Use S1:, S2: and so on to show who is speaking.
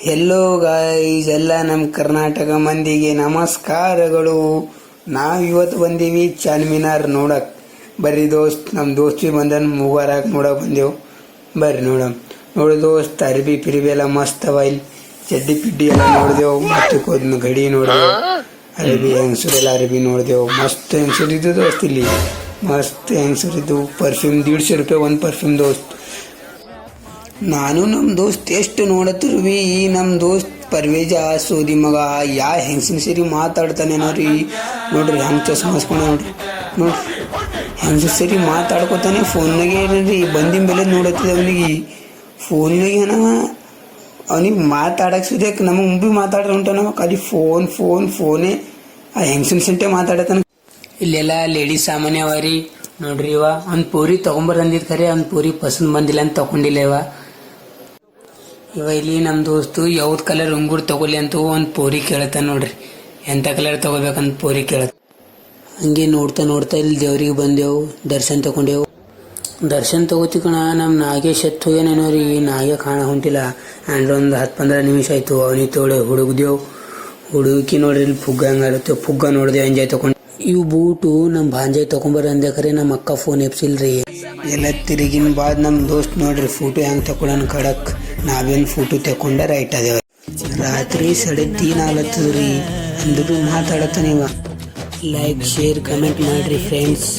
S1: Hello guys, ಎಲ್ಲ ನಮ್ಮ ಕರ್ನಾಟಕ ಮಂದಿಗೆ ನಮಸ್ಕಾರಗಳು. ನಾವು ಇವತ್ತು ಬಂದೀವಿ ಚಾರ್ಮಿನಾರ್ ನೋಡಕ್. ಬರ್ರಿ ದೋಸ್ತ್, ನಮ್ಮ ದೋಸ್ತ್ ಬಿ ಬಂದನ್ ಮುಬಾರಕ್ ನೋಡಕ್ ಬಂದೆವು. ಬರ್ರಿ ನೋಡಿ ದೋಸ್ತ್, ಅರ್ಬಿ ಪಿರ್ಬಿ ಎಲ್ಲ ಮಸ್ತ್ ಅವ. ಇಲ್ಲಿ ಚಡ್ಡಿ ಪಿಡ್ಡಿ ಎಲ್ಲ ನೋಡಿದೆವು. ಮತ್ತೆ ಗಡಿ ನೋಡಿದೆವು. ಅರ್ಬಿ ಹೆಂಗಸರೆಲ್ಲ ಅರ್ಬಿ ನೋಡಿದೆವು. ಮಸ್ತ್ ಹೆಂಗಸರಿದ್ದು ದೋಸ್ತ್. ಇಲ್ಲಿ ಮಸ್ತ್ ಹೆಂಗಸರಿದ್ದು. ಪರ್ಫ್ಯೂಮ್ 150 ರೂಪಾಯಿ ಒಂದು ಪರ್ಫ್ಯೂಮ್ ದೋಸ್ತ್. ನಾನು ನಮ್ಮ ದೋಸ್ತ್ ಎಷ್ಟು ನೋಡತ್ತಿರ್ವಿ. ನಮ್ಮ ದೋಸ್ತ್ ಪರ್ವೇಜ ಸೋದಿ ಮಗ ಯಾ ಹೆಂಗಸಿನ ಸೇರಿ ಮಾತಾಡ್ತಾನೆ ನೋಡ್ರಿ. ಹೆಂಗೆ ಚಸ್ಮಾ ಹಾಸ್ಕೊಂಡ ನೋಡ್ರಿ ಹೆಂಗಸ ಸೇರಿ ಮಾತಾಡ್ಕೊತಾನೆ. ಫೋನ್ನಾಗೆ ಏನ್ರಿ ಬಂದಿನ ಬೆಲೆ ನೋಡತ್ತಿದೆ ಅವನಿಗೆ. ಫೋನ್ನಾಗೆ ಅವನಿಗೆ ಮಾತಾಡಕ್ಕೆ ಸುದ್ಯಕ್ಕೆ ನಮಗೆ ಭೀ ಮಾತಾಡ್ರಿ ಹೊಂಟಾನ. ಖಾಲಿ ಫೋನೇ ಆ ಹೆಂಗಸಿನ ಸಂಟೆ ಮಾತಾಡತಾನ. ಇಲ್ಲೆಲ್ಲ ಲೇಡೀಸ್ ಸಾಮಾನ್ಯ ಅವ ರೀ. ನೋಡ್ರಿ ಇವ ಒಂದು ಪೂರಿ ತೊಗೊಂಬರ್ದಂದಿದ್ ಖರೆ ಒಂದು ಪೂರಿ ಪಸಂದ್ ಬಂದಿಲ್ಲ ಅಂತ ತಗೊಂಡಿಲ್ಲ ಇವ ಇಲ್ಲಿ ನಮ್ಮ ದೋಸ್ತು ಯಾವ್ದು ಕಲರ್ ಉಂಗುರ್ ತಗೊಳ್ಳಿ ಅಂತ ಒಂದು ಪೋರಿ ಕೇಳತ್ತ ನೋಡ್ರಿ. ಎಂಥ ಕಲರ್ ತಗೋಬೇಕಂತ ಪೋರಿ ಕೇಳತ್ತ. ಹಂಗೆ ನೋಡ್ತಾ ಇಲ್ಲಿ ದೇವ್ರಿಗೆ ಬಂದೆವು. ದರ್ಶನ್ ತಗೋತಿ ಕಣ. ನಮ್ಮ ನಾಗೇಶ್ ಎತ್ತು ಹೋಗ್ಯಾನೇನೋ ರೀ. ನಾಗೆ ಕಾಣ ಹೊಂಟಿಲ್ಲ. ಅಂದ್ರೆ ಒಂದು 10-15 ನಿಮಿಷ ಆಯ್ತು. ಅವನಿಗೆ ತೋಳೆ ಹುಡುಕಿ ನೋಡ್ರಿ. ಇಲ್ಲಿ ಫುಗ್ಗ ಹಂಗಾರುತ್ತೆ. ಫುಗ್ಗ ನೋಡಿದೆ, ಎಂಜಾಯ್ ತಗೊಂಡು. ಇವು ಬೂಟು ನಮ್ಮ ಭಾಂಜಾಯ್ ತಗೊಂಬರಂದೆ ಖರೆ ನಮ್ಮ ಅಕ್ಕ ಫೋನ್ ಎಪ್ಸಿಲ್ರಿ. ಎಲ್ಲ ತಿರುಗಿನ ಬಾದ್ ನಮ್ಮ ದೋಸ್ತ್ ನೋಡ್ರಿ ಫೋಟೋ ಹೆಂಗೆ ತಗೊಳನ್ ಖಡಕ್. ನಾವೇನು ಫೋಟೋ ತಕೊಂಡ ರೈಟ್ ಅದೇವ. ರಾತ್ರಿ 3:30 ಆಗ್ಲತ್ತದ್ರಿ. ಅಂದ್ರೂ ಮಾತಾಡತ್ತ ನೀವ. ಲೈಕ್ ಶೇರ್ ಕಮೆಂಟ್ ಮಾಡ್ರಿ ಫ್ರೆಂಡ್ಸ್.